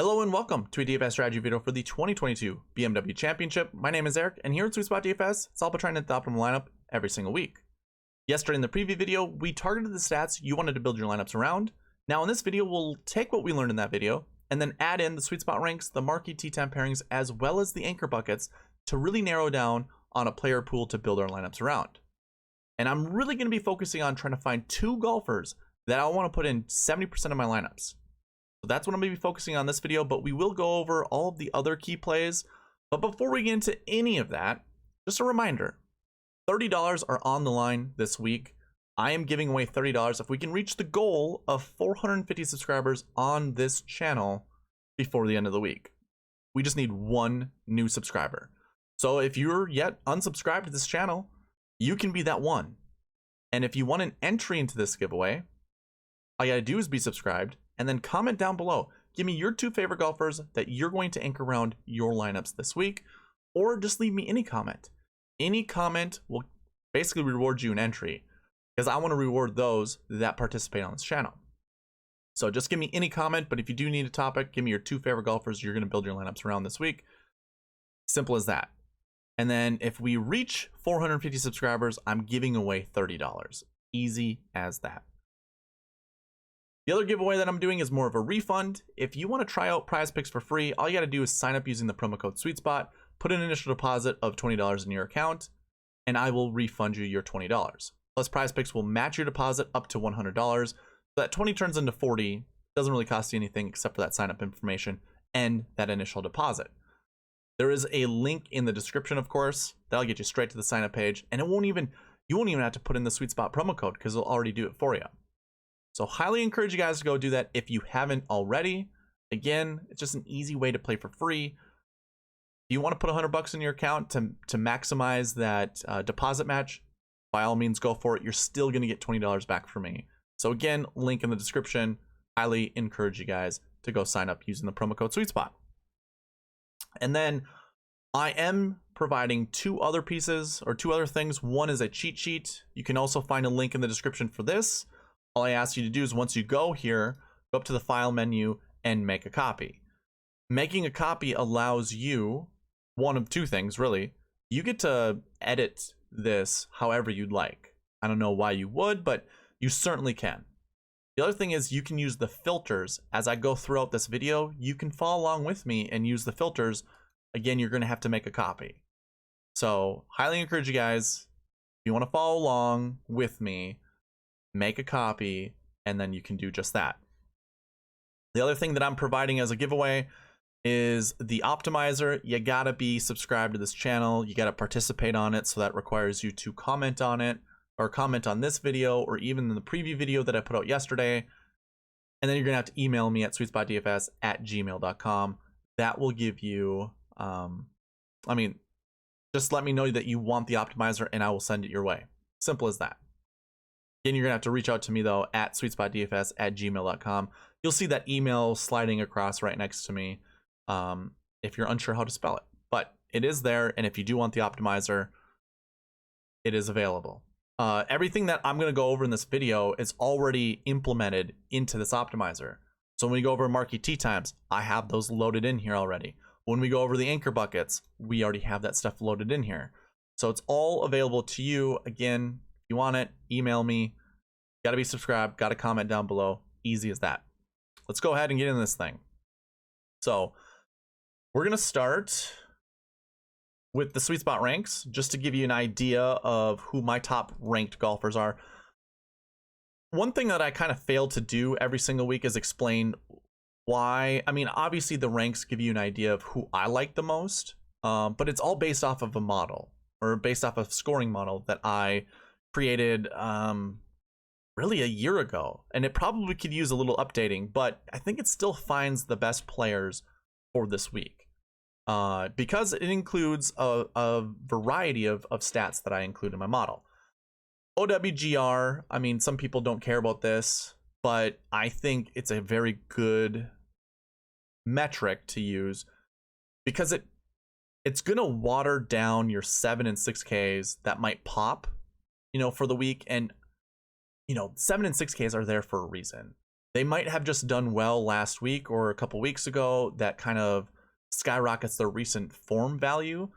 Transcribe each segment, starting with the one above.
Hello and welcome to a DFS strategy video for the 2022 BMW Championship. My name is Eric, and here at SweetSpotDFS, it's all about trying to hit the optimal lineup every single week. Yesterday in the preview video, we targeted the stats you wanted to build your lineups around. Now in this video, we'll take what we learned in that video and then add in the SweetSpot ranks, the Marquee T10 pairings, as well as the anchor buckets to really narrow down on a player pool to build our lineups around. And I'm really going to be focusing on trying to find two golfers that I want to put in 70% of my lineups. So that's what I'm going to be focusing on this video, but we will go over all of the other key plays. But before we get into any of that, just a reminder, $30 are on the line this week. I am giving away $30 if we can reach the goal of 450 subscribers on this channel before the end of the week. We just need one new subscriber. So if you're yet unsubscribed to this channel, you can be that one. And if you want an entry into this giveaway, all you gotta do is be subscribed and then comment down below. Give me your two favorite golfers that you're going to anchor around your lineups this week, or just leave me any comment. Any comment will basically reward you an entry because I want to reward those that participate on this channel. So just give me any comment, but if you do need a topic, give me your two favorite golfers you're going to build your lineups around this week. Simple as that. And then if we reach 450 subscribers, I'm giving away $30. Easy as that. The other giveaway that I'm doing is more of a refund. If you want to try out Prize Picks for free, all you got to do is sign up using the promo code SweetSpot, put an initial deposit of $20 in your account, and I will refund you your $20. Plus, Prize Picks will match your deposit up to $100. So that 20 turns into 40. Doesn't really cost you anything except for that sign up information and that initial deposit. There is a link in the description, of course, that'll get you straight to the sign up page, and you won't even have to put in the SweetSpot promo code because it'll already do it for you. So highly encourage you guys to go do that if you haven't already. Again, it's just an easy way to play for free. If you want to put $100 in your account to maximize that deposit match, by all means go for it. You're still going to get $20 back from me. So again, link in the description. Highly encourage you guys to go sign up using the promo code SweetSpot. And then I am providing two other pieces or two other things. One is a cheat sheet. You can also find a link in the description for this. All I ask you to do is once you go here, go up to the file menu and make a copy. Making a copy allows you one of two things, really. You get to edit this however you'd like. I don't know why you would, but you certainly can. The other thing is you can use the filters. As I go throughout this video, you can follow along with me and use the filters. Again, you're going to have to make a copy. So highly encourage you guys, if you want to follow along with me, make a copy, and then you can do just that. The other thing that I'm providing as a giveaway is the optimizer. You gotta be subscribed to this channel. You gotta participate on it, so that requires you to comment on it, or comment on this video, or even in the preview video that I put out yesterday. And then you're gonna have to email me at sweetspotdfs@gmail.com. That will give you, just let me know that you want the optimizer and I will send it your way. Simple as that. Again, you're gonna have to reach out to me though at sweetspotdfs@gmail.com. You'll see that email sliding across right next to me if you're unsure how to spell it. But it is there, and if you do want the optimizer, it is available. Everything that I'm gonna go over in this video is already implemented into this optimizer. So when we go over Marquee T times, I have those loaded in here already. When we go over the anchor buckets, we already have that stuff loaded in here. So it's all available to you. Again, you want it, email me. Got to be subscribed, got to comment down below. Easy as that. Let's go ahead and get into this thing. So we're going to start with the SweetSpot ranks, just to give you an idea of who my top ranked golfers are. One thing that I kind of fail to do every single week is explain why. I mean, obviously the ranks give you an idea of who I like the most, but it's all based off of a model, or based off of a scoring model that I created really a year ago, and it probably could use a little updating, but I think it still finds the best players for this week because it includes a variety of stats that I include in my model. OWGR, I mean, some people don't care about this, but I think it's a very good metric to use because it's gonna water down your 7 and 6Ks that might pop, for the week. And 7 and 6Ks are there for a reason. They might have just done well last week or a couple weeks ago that kind of skyrockets their recent form value,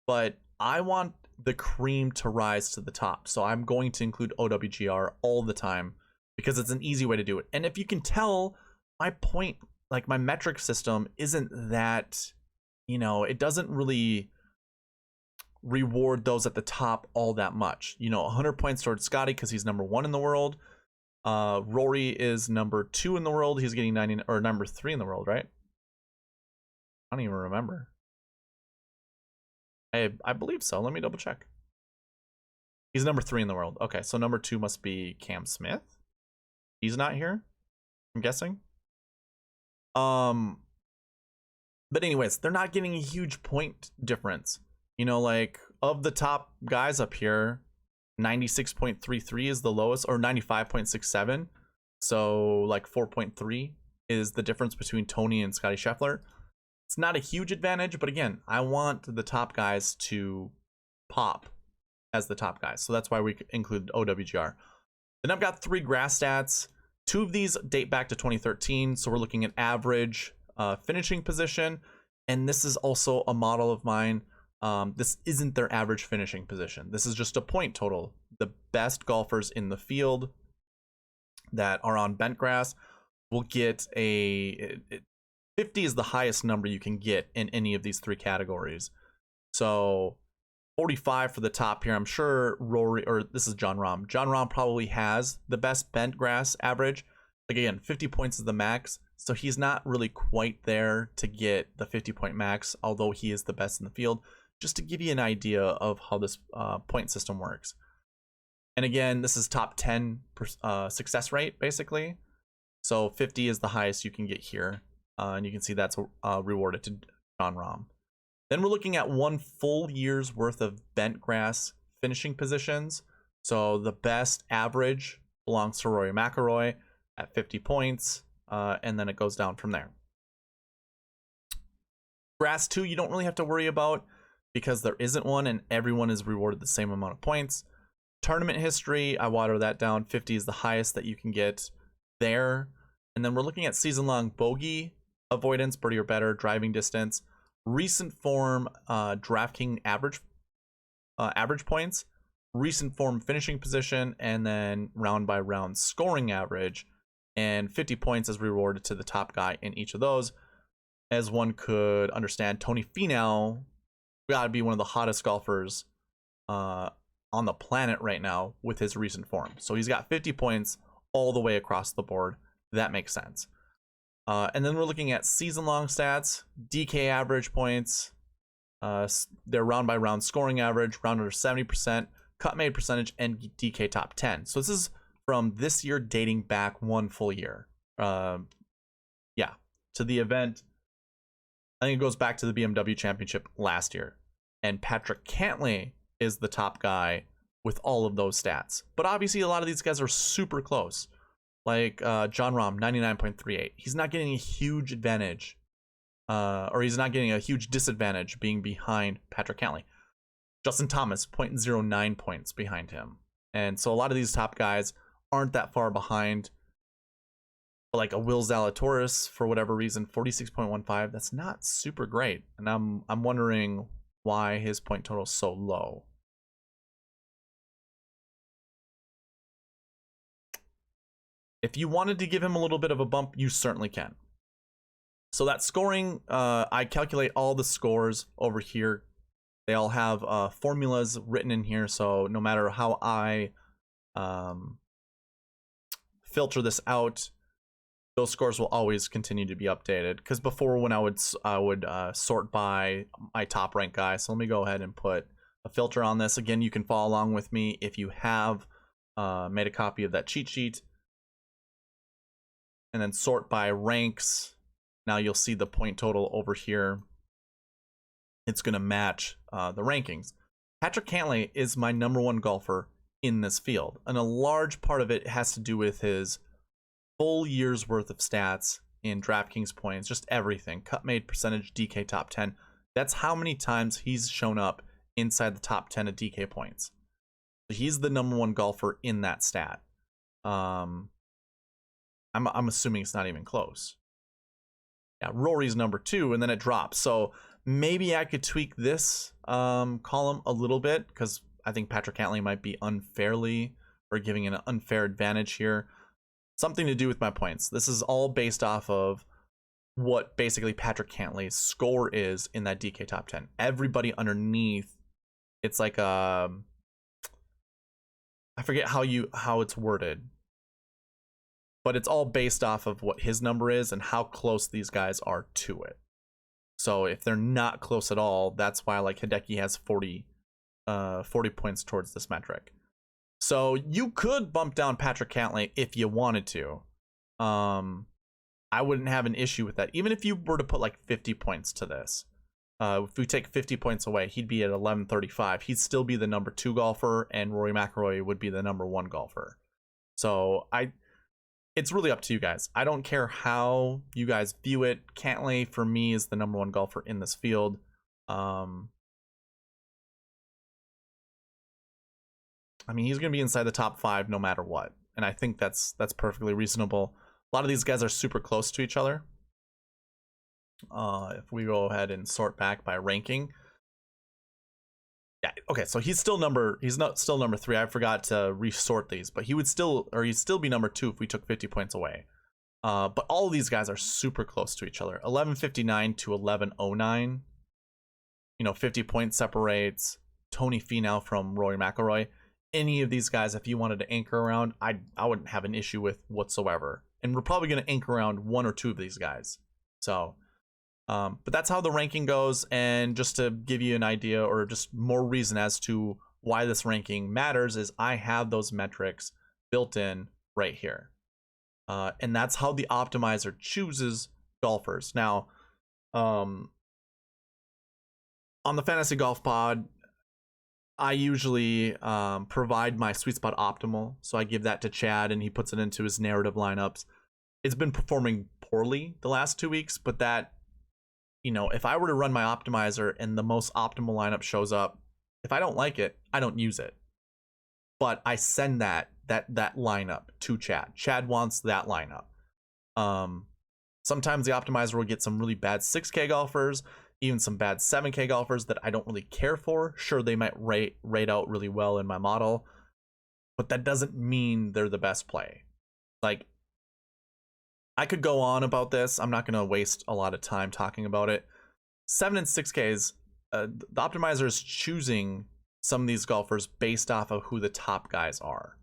but I want the cream to rise to the top. So I'm going to include OWGR all the time because it's an easy way to do it. And if you can tell, my point, like my metric system isn't that, you know, it doesn't really reward those at the top all that much. You know, 100 points towards Scotty because he's #1 in the world. Rory is #2 in the world. He's getting 90, or #3 in the world, right? I don't even remember. I believe so. Let me double check. He's #3 in the world. Okay, so #2 must be Cam Smith. He's not here, I'm guessing. But anyways, they're not getting a huge point difference. You know, like of the top guys up here, 96.33 is the lowest, or 95.67. So like 4.3 is the difference between Tony and Scotty Scheffler. It's not a huge advantage, but again, I want the top guys to pop as the top guys. So that's why we include OWGR. Then I've got 3 grass stats. 2 of these date back to 2013. So we're looking at average finishing position. And this is also a model of mine. This isn't their average finishing position. This is just a point total. The best golfers in the field that are on bent grass will get 50 is the highest number you can get in any of these 3 categories. So 45 for the top here. I'm sure Rory, or this is John Rahm. John Rahm probably has the best bent grass average. Like again, 50 points is the max. So he's not really quite there to get the 50-point max, although he is the best in the field. Just to give you an idea of how this point system works. And again, this is top 10 success rate, basically. So 50 is the highest you can get here. And you can see that's rewarded to John Rahm. Then we're looking at 1 full year's worth of bent grass finishing positions. So the best average belongs to Rory McIlroy at 50 points. And then it goes down from there. Grass 2, you don't really have to worry about because there isn't one and everyone is rewarded the same amount of points. Tournament history, I water that down. 50 is the highest that you can get there. And then we're looking at season-long bogey avoidance, birdie or better, driving distance, recent form, DraftKings average points, recent form finishing position, and then round by round scoring average. And 50 points is rewarded to the top guy in each of those. As one could understand, Tony Finau got to be one of the hottest golfers on the planet right now with his recent form. So he's got 50 points all the way across the board. That makes sense. And then we're looking at season-long stats, DK average points, their round by round scoring average, round under 70%, cut made percentage, and DK top 10. So this is from this year dating back 1 full year. Yeah, to the event. I think it goes back to the BMW Championship last year. And Patrick Cantlay is the top guy with all of those stats. But obviously a lot of these guys are super close. Like John Rahm, 99.38. He's not getting a huge advantage. Or he's not getting a huge disadvantage being behind Patrick Cantlay. Justin Thomas, 0.09 points behind him. And so a lot of these top guys aren't that far behind. Like a Will Zalatoris, for whatever reason, 46.15. That's not super great. And I'm wondering why his point total is so low. If you wanted to give him a little bit of a bump, you certainly can. So that scoring, I calculate all the scores over here. They all have formulas written in here. So no matter how I filter this out, those scores will always continue to be updated. Because before, when I would sort by my top ranked guy. So let me go ahead and put a filter on this. Again, you can follow along with me if you have made a copy of that cheat sheet. And then sort by ranks. Now you'll see the point total over here. It's going to match the rankings. Patrick Cantlay is my #1 golfer in this field. And a large part of it has to do with his full year's worth of stats in DraftKings points, just everything. Cut made percentage, DK top 10. That's how many times he's shown up inside the top 10 of DK points. So he's the #1 golfer in that stat. I'm I'm assuming it's not even close. Yeah, Rory's number 2, and then it drops. So maybe I could tweak this column a little bit, because I think Patrick Cantlay might be unfairly, or giving an unfair advantage here. Something to do with my points. This is all based off of what basically Patrick Cantlay's score is in that DK top 10. Everybody underneath, it's like I forget how it's worded, but it's all based off of what his number is and how close these guys are to it. So if they're not close at all, that's why like Hideki has 40 points towards this metric. So you could bump down Patrick Cantlay if you wanted to. I wouldn't have an issue with that. Even if you were to put like 50 points to this. If we take 50 points away, he'd be at 1135. He'd still be the number 2 golfer, and Rory McIlroy would be the number 1 golfer. So it's really up to you guys. I don't care how you guys view it. Cantlay, for me, is the number 1 golfer in this field. I mean, he's going to be inside the top 5 no matter what. And I think that's perfectly reasonable. A lot of these guys are super close to each other. If we go ahead and sort back by ranking. Yeah, okay, so he's still number 3. I forgot to resort these, but he'd still be number 2 if we took 50 points away. But all of these guys are super close to each other. 1159 to 1109. 50 points separates Tony Finau from Rory McIlroy. Any of these guys, if you wanted to anchor around, I wouldn't have an issue with whatsoever. And we're probably going to anchor around 1 or 2 of these guys. So, but that's how the ranking goes. And just to give you an idea, or just more reason as to why this ranking matters, is I have those metrics built in right here. And that's how the optimizer chooses golfers. Now, on the Fantasy Golf Pod, I usually provide my sweet spot optimal. So I give that to Chad and he puts it into his narrative lineups. It's been performing poorly the last 2 weeks, but that, if I were to run my optimizer and the most optimal lineup shows up, if I don't like it, I don't use it. But I send that lineup to Chad. Chad wants that lineup. Sometimes the optimizer will get some really bad 6K golfers, even some bad 7K golfers that I don't really care for. Sure, they might rate out really well in my model, but that doesn't mean they're the best play. Like, I could go on about this. I'm not going to waste a lot of time talking about it. 7 and 6Ks, the optimizer is choosing some of these golfers based off of who the top guys are.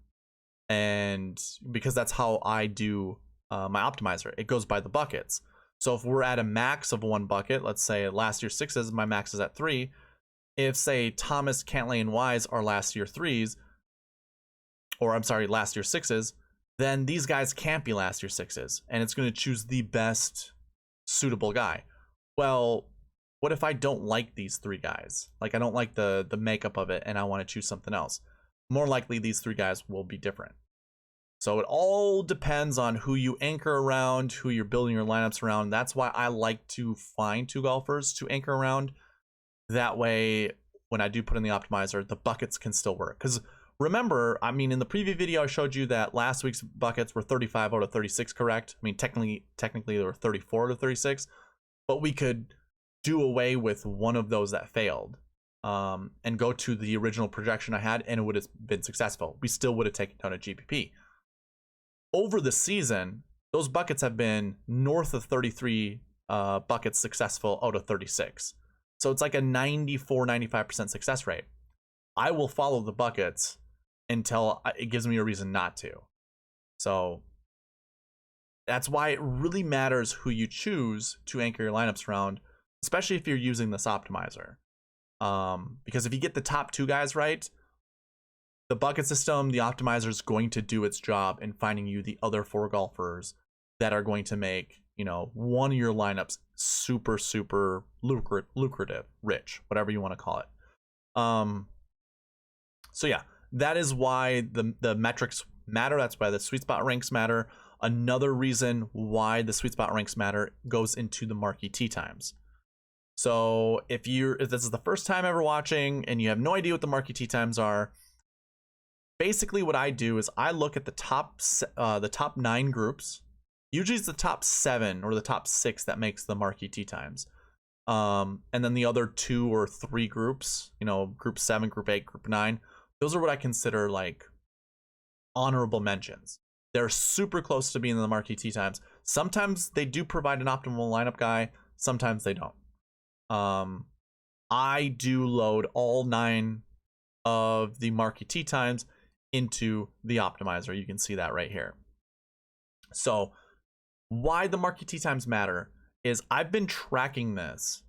And because that's how I do my optimizer, it goes by the buckets. So if we're at a max of 1 bucket, let's say last year 6s, my max is at 3. If, say, Thomas, Cantlay, and Wise are last year 3s, or I'm sorry, last year 6s, then these guys can't be last year 6s, and it's going to choose the best suitable guy. Well, what if I don't like these 3 guys? Like, I don't like the makeup of it, and I want to choose something else. More likely, these 3 guys will be different. So it all depends on who you anchor around, who you're building your lineups around. That's why I like to find 2 golfers to anchor around. That way, when I do put in the optimizer, the buckets can still work. Because remember, I mean, in the preview video, I showed you that last week's buckets were 35 out of 36 correct. I mean, technically they were 34 out of 36, but we could do away with one of those that failed and go to the original projection I had, and it would have been successful. We still would have taken down a GPP. Over the season, those buckets have been north of 33 buckets successful out of 36. So it's like a 94-95% success rate. I will follow the buckets until it gives me a reason not to. So that's why it really matters who you choose to anchor your lineups around, especially if you're using this optimizer. Because if you get the top 2 guys right, the bucket system, the optimizer is going to do its job in finding you the other 4 golfers that are going to make, one of your lineups super, super lucrative, rich, whatever you want to call it. So yeah, that is why the metrics matter. That's why the sweet spot ranks matter. Another reason why the sweet spot ranks matter goes into the marquee tee times. So if this is the first time ever watching and you have no idea what the marquee tee times are, basically what I do is I look at the top 9 groups Usually it's the top 7 or the top 6 that makes the marquee tee times. And then the other 2 or 3 groups, you know, group 7, group 8, group 9, those are what I consider like honorable mentions. They're super close to being in the marquee tee times. Sometimes they do provide an optimal lineup guy, sometimes they don't. I do load all 9 of the marquee tee times into the optimizer. You can see that right here. So why the marquee tee times matter is I've been tracking this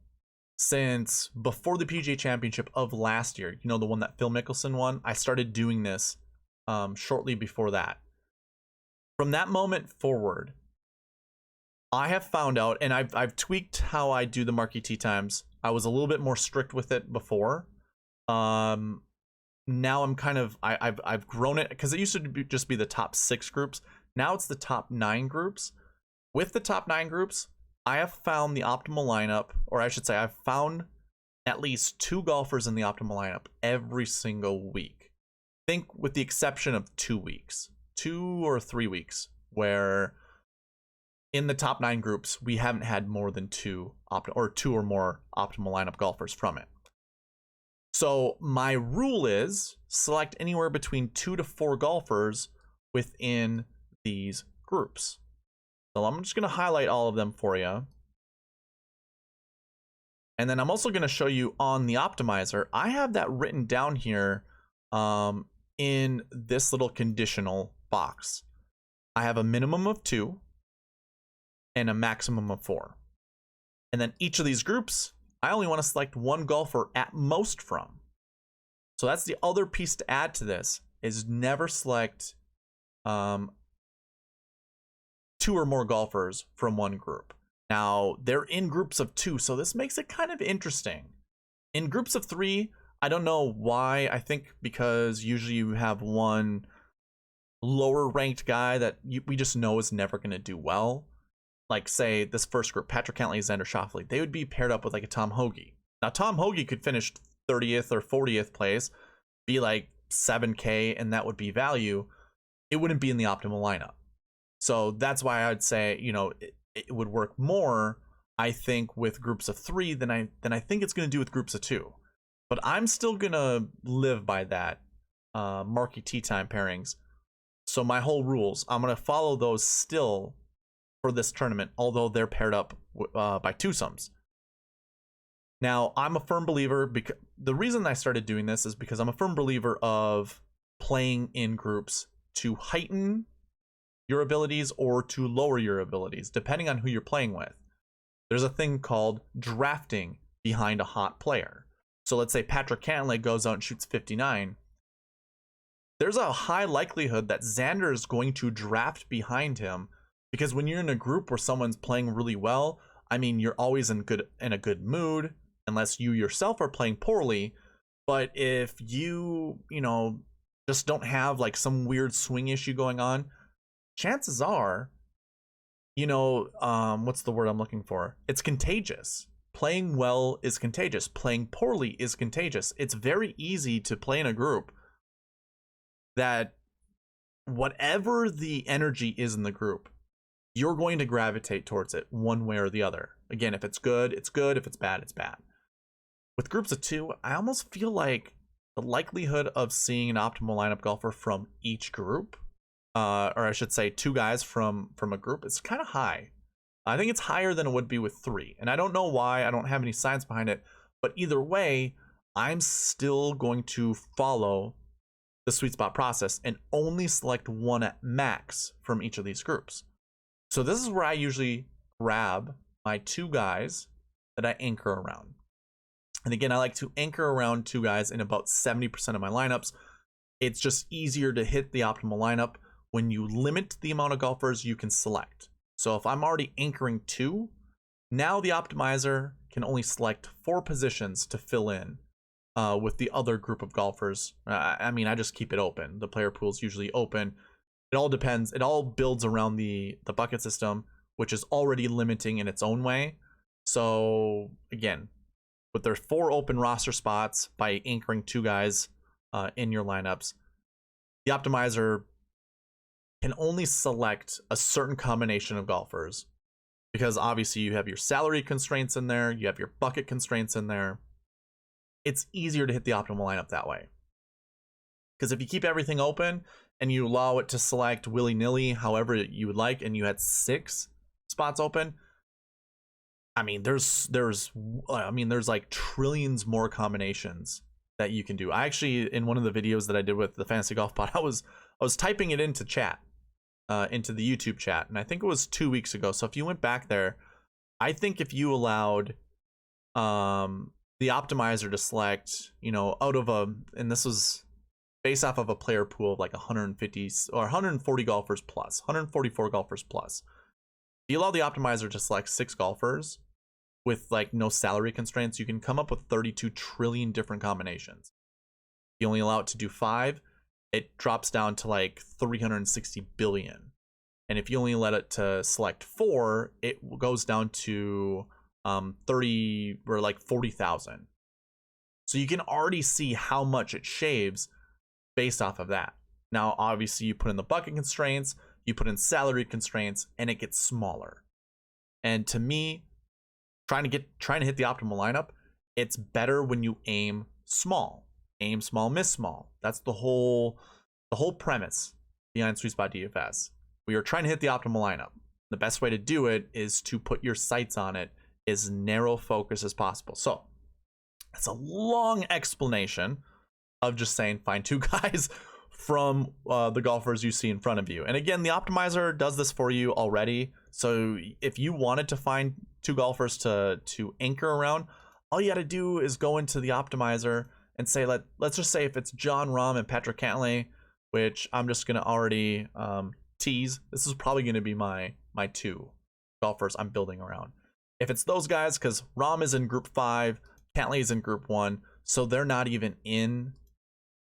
since before the PGA Championship of last year. You know, the one that Phil Mickelson won. I started doing this shortly before that. From that moment forward, I have found out, and I've tweaked how I do the marquee tee times. I was a little bit more strict with it before. Now I'm kind of I've grown it, because it used to just be the top 6 groups. Now it's the top 9 groups. With the top 9 groups, I have found the optimal lineup, or I should say I've found at least 2 golfers in the optimal lineup every single week. I think with the exception of 2 weeks, 2 or 3 weeks, where in the top 9 groups, we haven't had more than 2 or more optimal lineup golfers from it. So my rule is select anywhere between 2 to 4 golfers within these groups. So I'm just going to highlight all of them for you. And then I'm also going to show you on the optimizer. I have that written down here in this little conditional box. I have a minimum of 2 and a maximum of 4. And then each of these groups, I only want to select 1 golfer at most from. So that's the other piece to add to this, is never select 2 or more golfers from 1 group. Now, they're in groups of 2, so this makes it kind of interesting. In groups of 3, I don't know why. I think because usually you have 1 lower ranked guy that we just know is never going to do well. Like, say, this first group, Patrick Cantlay, Xander Schauffele, they would be paired up with like a Tom Hoge. Now, Tom Hoge could finish 30th or 40th place, be like 7K, and that would be value. It wouldn't be in the optimal lineup. So that's why I would say, you know, it would work more, I think, with groups of 3 than I think it's going to do with groups of 2. But I'm still going to live by that marquee tee time pairings. So my whole rules, I'm going to follow those still for this tournament, although they're paired up by twosomes. Now, I'm a firm believer, because the reason I started doing this is because I'm a firm believer of playing in groups to heighten your abilities or to lower your abilities, depending on who you're playing with. There's a thing called drafting behind a hot player. So let's say Patrick Cantlay goes out and shoots 59. There's a high likelihood that Xander is going to draft behind him, because when you're in a group where someone's playing really well, I mean, you're always in a good mood, unless you yourself are playing poorly. But if you know, just don't have like some weird swing issue going on, chances are, you know, what's the word I'm looking for? It's contagious. Playing well is contagious. Playing poorly is contagious. It's very easy to play in a group that whatever the energy is in the group, you're going to gravitate towards it one way or the other. Again, if it's good, it's good. If it's bad, it's bad. With groups of 2, I almost feel like the likelihood of seeing an optimal lineup golfer from each group, or I should say 2 guys from a group, is kind of high. I think it's higher than it would be with 3. And I don't know why. I don't have any science behind it. But either way, I'm still going to follow the sweet spot process and only select 1 at max from each of these groups. So this is where I usually grab my 2 guys that I anchor around. And again, I like to anchor around 2 guys in about 70% of my lineups. It's just easier to hit the optimal lineup when you limit the amount of golfers you can select. So if I'm already anchoring 2, now the optimizer can only select 4 positions to fill in with the other group of golfers. I mean, I just keep it open. The player pool is usually open. It all depends. It all builds around the bucket system, which is already limiting in its own way. So again, with their 4 open roster spots, by anchoring 2 guys in your lineups, the optimizer can only select a certain combination of golfers, because obviously you have your salary constraints in there, you have your bucket constraints in there. It's easier to hit the optimal lineup that way. Because if you keep everything open and you allow it to select willy-nilly however you would like, and you had 6 spots open, I mean, there's like trillions more combinations that you can do. I actually, in one of the videos that I did with the Fantasy Golf Pod, I was typing it into chat, into the YouTube chat, and I think it was 2 weeks ago. So if you went back there, I think if you allowed the optimizer to select, out of and this was based off of a player pool of like 150 or 140 golfers plus, 144 golfers plus. If you allow the optimizer to select 6 golfers with like no salary constraints, you can come up with 32 trillion different combinations. If you only allow it to do 5, it drops down to like 360 billion. And if you only let it to select 4, it goes down to 30 or like 40,000. So you can already see how much it shaves based off of that. Now, obviously, you put in the bucket constraints, you put in salary constraints, and it gets smaller. And to me, trying to hit the optimal lineup, it's better when you aim small. Aim small, miss small. That's the whole premise behind SweetSpot DFS. We are trying to hit the optimal lineup. The best way to do it is to put your sights on it as narrow focus as possible. So it's a long explanation of just saying find 2 guys from the golfers you see in front of you. And again, the optimizer does this for you already. So if you wanted to find 2 golfers to anchor around, all you got to do is go into the optimizer and say, let's just say if it's John Rahm and Patrick Cantlay, which I'm just going to already tease, this is probably going to be my 2 golfers I'm building around. If it's those guys, because Rahm is in group 5, Cantlay is in group 1, so they're not even in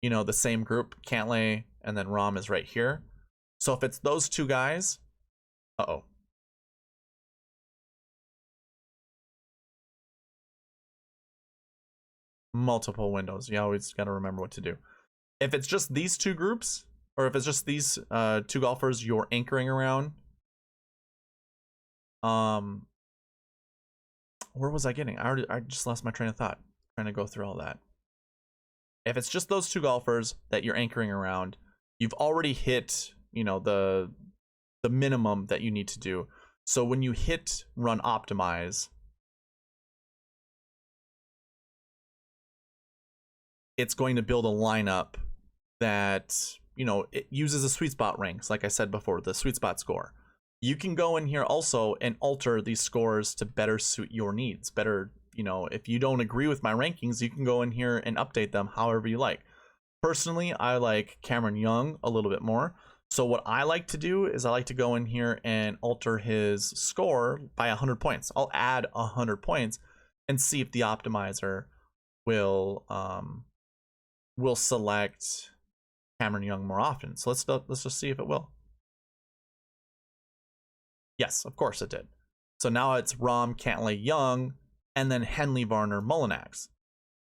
the same group. Cantlay and then Rahm is right here. So if it's those 2 guys, multiple windows. You always got to remember what to do. If it's just these 2 groups, or if it's just these 2 golfers you're anchoring around, where was I getting? I just lost my train of thought trying to go through all that. If it's just those 2 golfers that you're anchoring around, you've already hit, the minimum that you need to do. So when you hit run optimize, it's going to build a lineup that, it uses a SweetSpot ranks, like I said before, the SweetSpot score. You can go in here also and alter these scores to better suit your needs. Better, if you don't agree with my rankings, you can go in here and update them however you like. Personally, I like Cameron Young a little bit more. So what I like to do is I like to go in here and alter his score by 100 points. I'll add 100 points and see if the optimizer will select Cameron Young more often. So let's just see if it will. Yes, of course it did. So now it's Rahm, Cantlay, Young, and then Henley, Varner, Mullinax.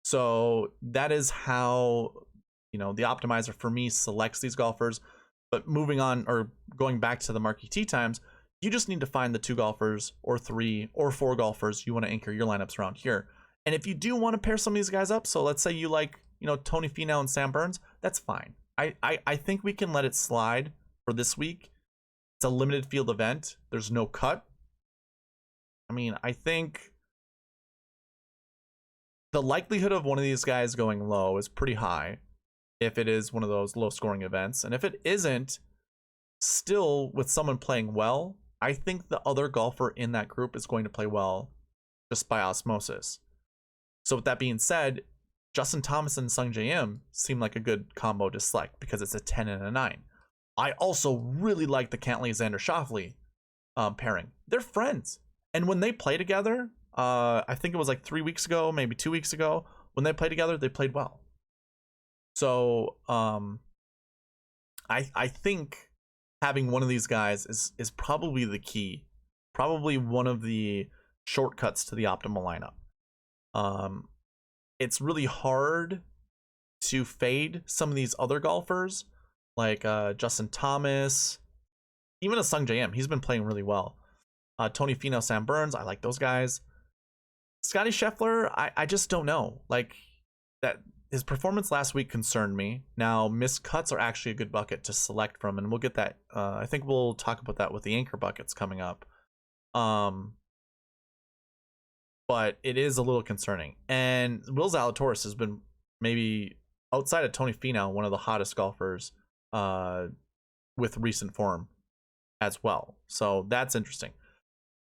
So that is how, the optimizer for me selects these golfers. But moving on, or going back to the Marquee tee times, you just need to find the 2 golfers or 3 or 4 golfers you want to anchor your lineups around here. And if you do want to pair some of these guys up, so let's say you like, Tony Finau and Sam Burns, that's fine. I think we can let it slide for this week. It's a limited field event. There's no cut. I mean, I think the likelihood of one of these guys going low is pretty high if it is one of those low scoring events. And if it isn't, still with someone playing well, I think the other golfer in that group is going to play well just by osmosis. So with that being said, Justin Thomas and Sung J M seem like a good combo to select because it's a 10 and a 9. I also really like the Cantlay Xander Schauffele pairing. They're friends. And when they play together, I think it was like 3 weeks ago, maybe 2 weeks ago, when they played together, they played well. So I think having one of these guys is probably the key, probably one of the shortcuts to the optimal lineup. It's really hard to fade some of these other golfers like Justin Thomas, Even a Sung JM, he's been playing really well. Tony Finau, Sam Burns, I like those guys. Scotty Scheffler, I just don't know. Like, that his performance last week concerned me. Now, missed cuts are actually a good bucket to select from, and we'll get that. I think we'll talk about that with the anchor buckets coming up. But it is a little concerning. And Will Zalatoris has been, maybe outside of Tony Finau, one of the hottest golfers with recent form as well. So that's interesting.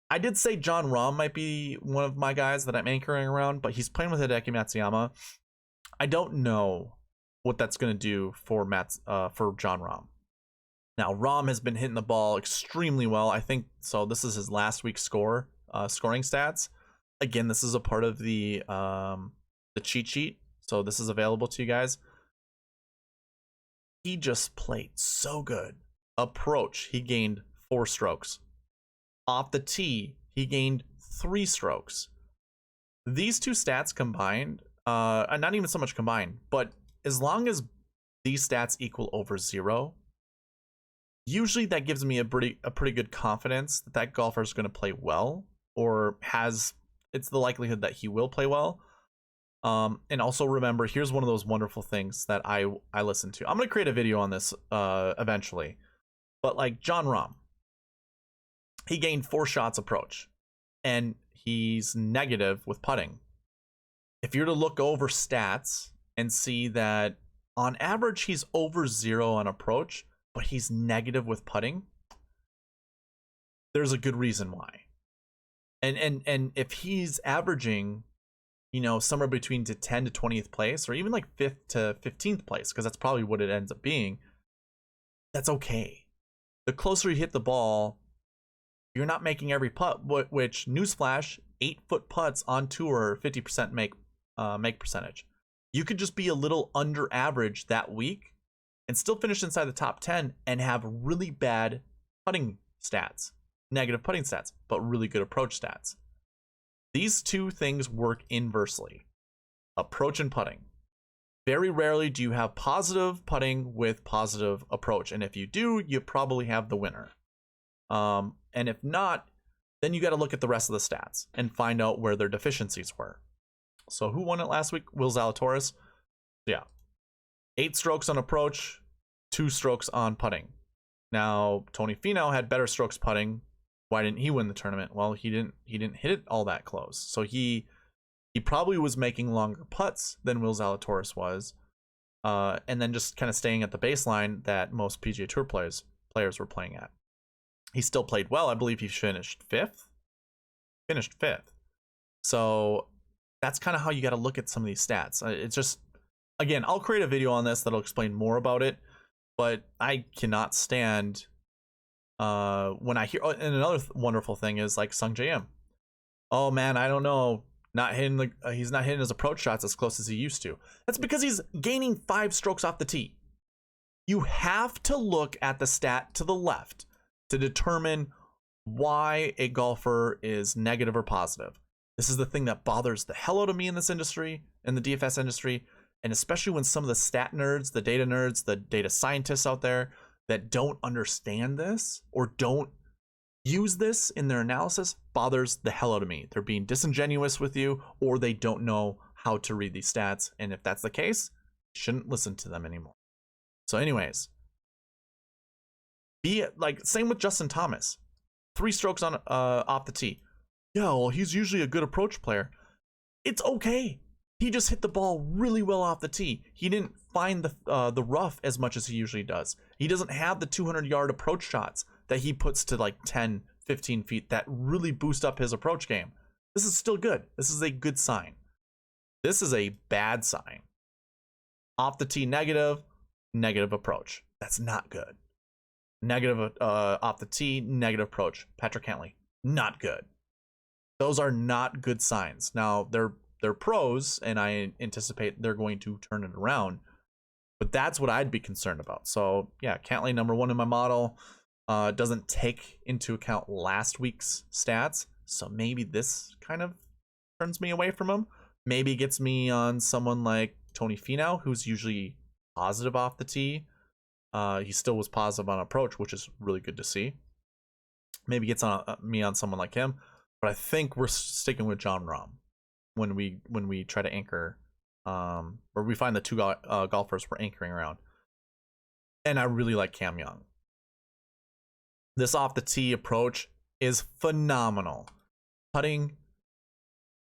I did say Jon Rahm might be one of my guys that I'm anchoring around, but he's playing with Hideki Matsuyama. I don't know what that's going to do for Jon Rahm. Now, Rahm has been hitting the ball extremely well. I think so. This is his last week's scoring stats. Again, this is a part of the cheat sheet, so this is available to you guys. He just played so good. Approach, he gained 4 strokes. Off the tee, he gained 3 strokes. These two stats combined, not even so much combined, but as long as these stats equal over 0, usually that gives me a pretty good confidence that that golfer is going to play well, or it's the likelihood that he will play well. And also remember, here's one of those wonderful things that I listen to. I'm going to create a video on this eventually, but like Jon Rahm, he gained 4 shots approach, and he's negative with putting. If you're to look over stats and see that on average he's over 0 on approach, but he's negative with putting, there's a good reason why. And if he's averaging, you know, somewhere between to 10 to 20th place, or even like 5th to 15th place, because that's probably what it ends up being, that's okay. The closer you hit the ball, you're not making every putt, which, newsflash, 8-foot putts on tour, 50% make percentage. You could just be a little under average that week and still finish inside the top 10 and have really bad putting stats, negative putting stats, but really good approach stats. These two things work inversely, approach and putting. Very rarely do you have positive putting with positive approach, and if you do, you probably have the winner. And if not, then you got to look at the rest of the stats and find out where their deficiencies were. So who won it last week? Will Zalatoris. Yeah. 8 strokes on approach, 2 strokes on putting. Now, Tony Finau had better strokes putting. Why didn't he win the tournament? Well, he didn't hit it all that close. So he probably was making longer putts than Will Zalatoris was. And then just kind of staying at the baseline that most PGA Tour players were playing at. He still played well. I believe he finished 5th. So that's kind of how you got to look at some of these stats. It's just, again, I'll create a video on this that'll explain more about it, but I cannot stand when I hear, and another wonderful thing is like Sung JM. Oh man, I don't know, he's not hitting his approach shots as close as he used to. That's because he's gaining 5 strokes off the tee. You have to look at the stat to the left to determine why a golfer is negative or positive. This is the thing that bothers the hell out of me in this industry, in the DFS industry, and especially when some of the stat nerds, the data scientists out there that don't understand this or don't use this in their analysis bothers the hell out of me. They're being disingenuous with you, or they don't know how to read these stats, and if that's the case, you shouldn't listen to them anymore. So anyways, be like, same with Justin Thomas. 3 strokes on off the tee. Yeah, well, he's usually a good approach player. It's okay. He just hit the ball really well off the tee. He didn't find the rough as much as he usually does. He doesn't have the 200-yard approach shots that he puts to like 10, 15 feet that really boost up his approach game. This is still good. This is a good sign. This is a bad sign. Off the tee negative approach. That's not good. Negative off the tee, negative approach. Patrick Cantlay, not good. Those are not good signs. Now, they're pros, and I anticipate they're going to turn it around. But that's what I'd be concerned about. So, yeah, Cantlay number 1 in my model. Doesn't take into account last week's stats. So maybe this kind of turns me away from him. Maybe gets me on someone like Tony Finau, who's usually positive off the tee. He still was positive on approach, which is really good to see. Maybe gets on me on someone like him, but I think we're sticking with Jon Rahm when we try to anchor, or we find the two golfers we're anchoring around. And I really like Cam Young. This off the tee approach is phenomenal. Putting,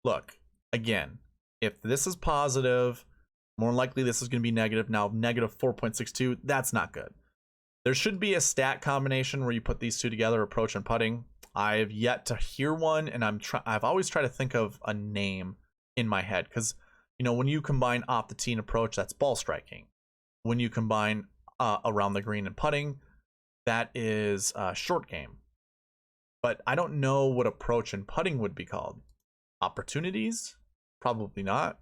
look, again, if this is positive, more likely this is going to be negative. Now, negative 4.62, that's not good. There should be a stat combination where you put these two together, approach and putting. I've yet to hear one, and I've always tried to think of a name in my head, because, you know, when you combine off the tee and approach, that's ball striking. When you combine around the green and putting, that is short game. But I don't know what approach and putting would be called. Opportunities? Probably not.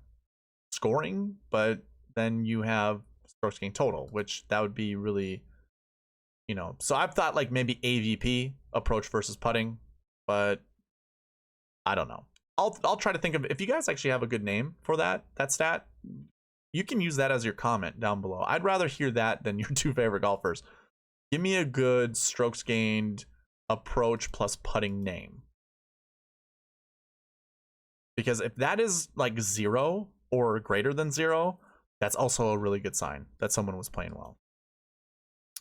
Scoring? But then you have strokes gained total, which that would be really, you know. So I've thought like maybe AVP, approach versus putting, but I don't know. I'll try to think of, if you guys actually have a good name for that stat, you can use that as your comment down below. I'd rather hear that than your two favorite golfers. Give me a good strokes gained, approach plus putting name. Because if that is like 0 or greater than 0, that's also a really good sign that someone was playing well.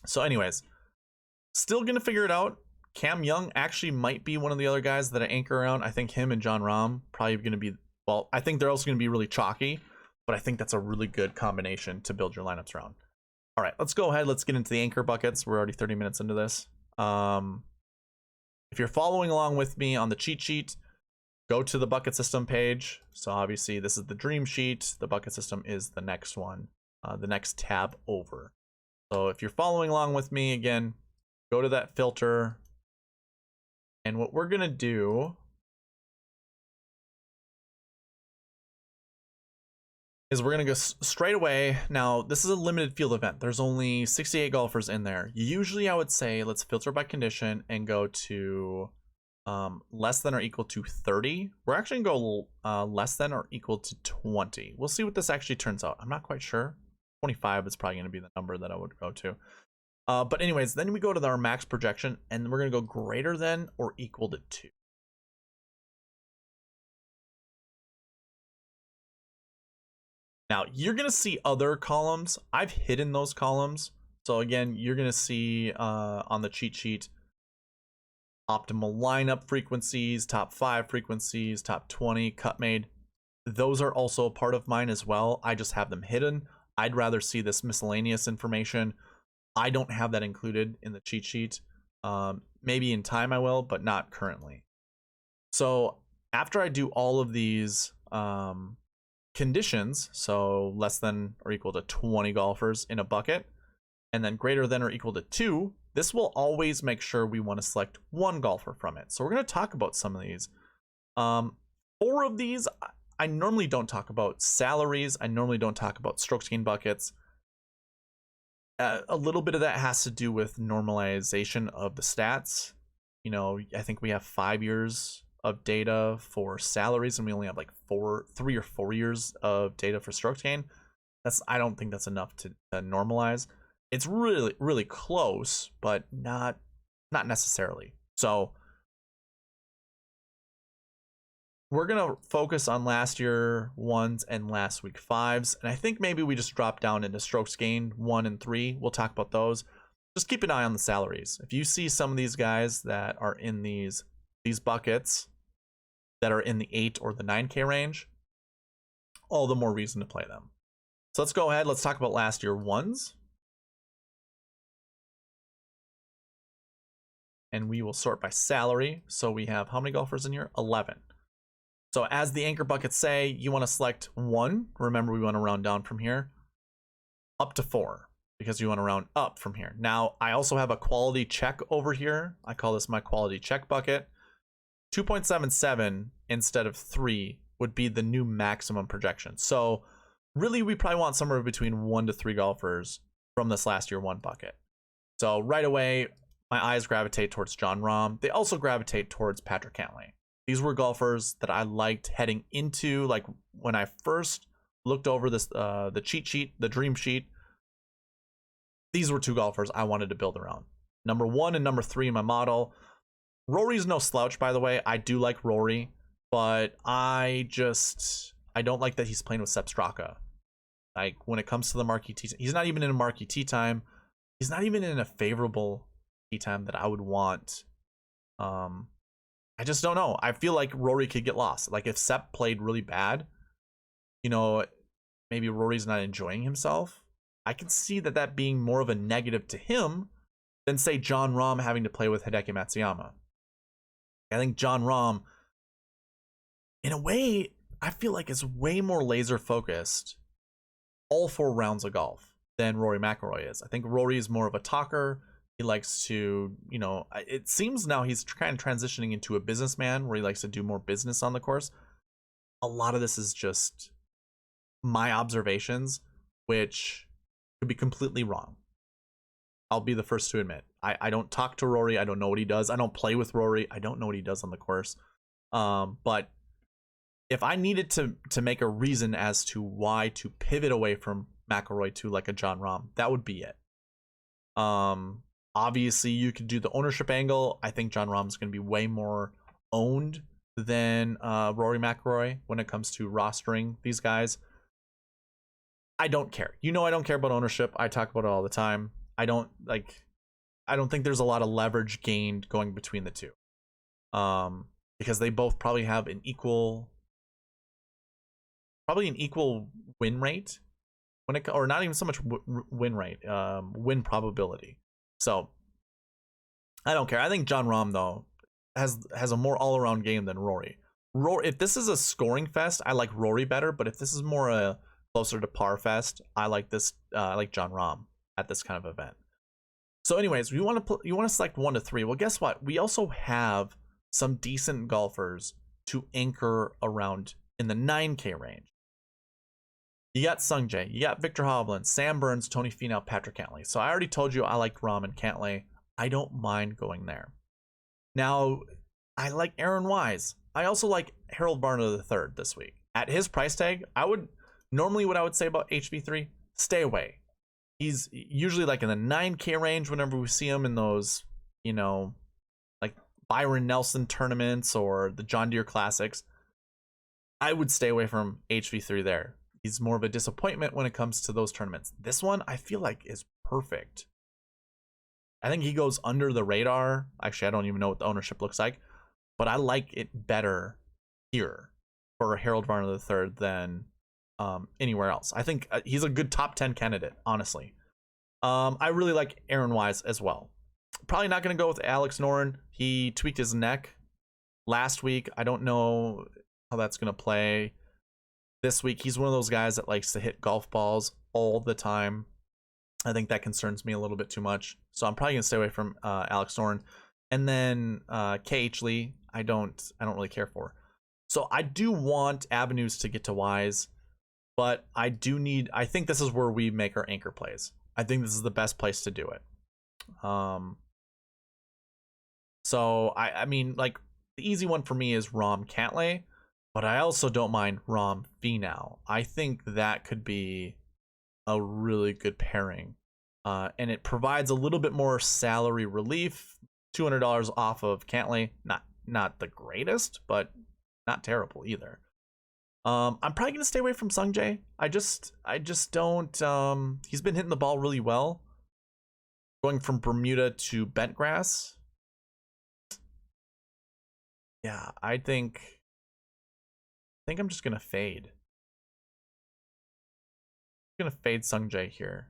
So anyways, still going to figure it out. Cam Young actually might be one of the other guys that I anchor around. I think him and Jon Rahm probably going to be, well, I think they're also going to be really chalky, but I think that's a really good combination to build your lineups around. All right, let's go ahead. Let's get into the anchor buckets. We're already 30 minutes into this. If you're following along with me on the cheat sheet, go to the bucket system page. So obviously this is the dream sheet. The bucket system is the next one, the next tab over. So if you're following along with me, again, go to that filter. And what we're going to do is we're going to go straight away. Now, this is a limited field event. There's only 68 golfers in there. Usually I would say let's filter by condition and go to less than or equal to 30. We're actually going to go less than or equal to 20. We'll see what this actually turns out. I'm not quite sure. 25 is probably going to be the number that I would go to. But anyways, then we go to our max projection, and we're going to go greater than or equal to 2. Now, you're going to see other columns. I've hidden those columns. So again, you're going to see on the cheat sheet, optimal lineup frequencies, top 5 frequencies, top 20, cut made. Those are also a part of mine as well. I just have them hidden. I'd rather see this miscellaneous information. I don't have that included in the cheat sheet. Maybe in time I will, but not currently. So after I do all of these conditions, so less than or equal to 20 golfers in a bucket, and then greater than or equal to 2, this will always make sure we want to select one golfer from it. So we're going to talk about some of these. 4 of these, I normally don't talk about salaries. I normally don't talk about strokes gained buckets. A little bit of that has to do with normalization of the stats. You know, I think we have 5 years of data for salaries, and we only have like 3 or 4 years of data for strokes gained. I don't think that's enough to normalize. It's really, really close, but not necessarily. So we're gonna focus on last year 1s and last week 5s, and I think maybe we just drop down into strokes gained 1 and 3. We'll talk about those. Just keep an eye on the salaries. If you see some of these guys that are in these buckets that are in the 8 or the 9K range, all the more reason to play them. So let's go ahead. Let's talk about last year 1s. And we will sort by salary. So we have how many golfers in here? 11. So as the anchor buckets say, you want to select 1. Remember, we want to round down from here up to 4 because you want to round up from here. Now, I also have a quality check over here. I call this my quality check bucket. 2.77 instead of 3 would be the new maximum projection. So really, we probably want somewhere between 1 to 3 golfers from this last year 1 bucket. So right away, my eyes gravitate towards Jon Rahm. They also gravitate towards Patrick Cantlay. These were golfers that I liked heading into, like when I first looked over this, the cheat sheet, the dream sheet. these were two golfers I wanted to build around. Number 1 and number 3 in my model. Rory's no slouch, by the way. I do like Rory, but I don't like that he's playing with Sepp Straka. Like, when it comes to the marquee tee, he's not even in a marquee tee time. He's not even in a favorable tee time that I would want. I just don't know. I feel like Rory could get lost. Like, if Sepp played really bad, you know, maybe Rory's not enjoying himself. I can see that being more of a negative to him than, say, Jon Rahm having to play with Hideki Matsuyama. I think Jon Rahm, in a way, I feel like is way more laser focused all 4 rounds of golf than Rory McIlroy is. I think Rory is more of a talker. He likes to, you know, it seems now he's kind of transitioning into a businessman where he likes to do more business on the course. A lot of this is just my observations, which could be completely wrong. I'll be the first to admit. I don't talk to Rory. I don't know what he does. I don't play with Rory. I don't know what he does on the course. But if I needed to make a reason as to why to pivot away from McIlroy to like a Jon Rahm, that would be it. Obviously, you could do the ownership angle. I think Jon Rahm is going to be way more owned than Rory McIlroy when it comes to rostering these guys. I don't care. You know, I don't care about ownership. I talk about it all the time. I don't think there's a lot of leverage gained going between the two. Because they both probably have an equal win rate or not even so much win rate, win probability. So I don't care. I think Jon Rahm though has a more all-around game than Rory. If this is a scoring fest, I like Rory better, but if this is more a closer to par fest, I like Jon Rahm at this kind of event. So anyways, you want to select 1 to 3. Well, guess what? We also have some decent golfers to anchor around in the 9K range. You got Sung Jae, you got Victor Hovland, Sam Burns, Tony Finau, Patrick Cantlay. So I already told you I like Rahm and Cantlay. I don't mind going there. Now, I like Aaron Wise. I also like Harold Varner III this week. At his price tag, normally what I would say about HV3, stay away. He's usually like in the 9K range whenever we see him in those, you know, like Byron Nelson tournaments or the John Deere Classics. I would stay away from HV3 there. He's more of a disappointment when it comes to those tournaments. This one, I feel like, is perfect. I think he goes under the radar. Actually, I don't even know what the ownership looks like, but I like it better here for Harold Varner III than anywhere else. I think he's a good top 10 candidate, honestly. I really like Aaron Wise as well. Probably not going to go with Alex Noren. He tweaked his neck last week. I don't know how that's going to play this week. He's one of those guys that likes to hit golf balls all the time. I think that concerns me a little bit too much. So I'm probably going to stay away from Alex Noren. And then KH Lee, I don't really care for. So I do want avenues to get to Wise, but I think this is where we make our anchor plays. I think this is the best place to do it. So I mean, like, the easy one for me is Rahm Cantlay, but I also don't mind Rahm Finau. I think that could be a really good pairing. And it provides a little bit more salary relief. $200 off of Cantlay. Not the greatest, but not terrible either. I'm probably gonna stay away from Sung Jae. I just don't. He's been hitting the ball really well. Going from Bermuda to Bentgrass. Yeah, I think I'm just gonna fade. I'm gonna fade Sung Jae here.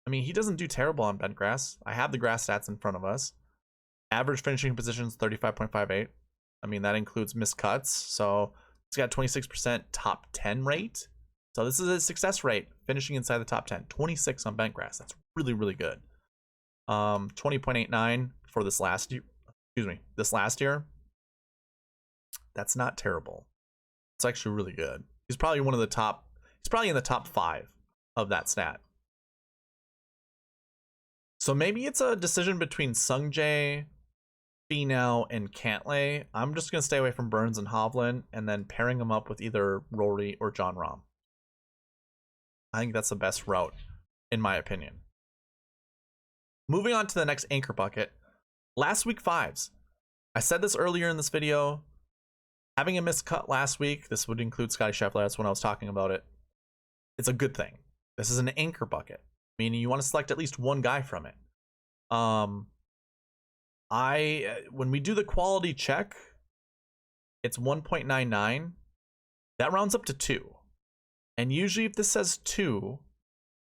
I mean, he doesn't do terrible on Bentgrass. I have the grass stats in front of us. Average finishing positions 35.58. I mean, that includes missed cuts. So he's got 26% top 10 rate. So this is a success rate, finishing inside the top 10. 26 on Bentgrass. That's really, really good. 20.89 for this last year. This last year. That's not terrible. It's actually really good. He's probably in the top 5 of that stat. So maybe it's a decision between Sung Jae, Finau, and Cantlay. I'm just going to stay away from Burns and Hovland and then pairing them up with either Rory or Jon Rahm. I think that's the best route, in my opinion. Moving on to the next anchor bucket. Last week fives. I said this earlier in this video. Having a missed cut last week, this would include Scotty Scheffler, that's when I was talking about it. It's a good thing. This is an anchor bucket, meaning you want to select at least one guy from it. When we do the quality check, it's 1.99. That rounds up to 2. And usually if this says 2,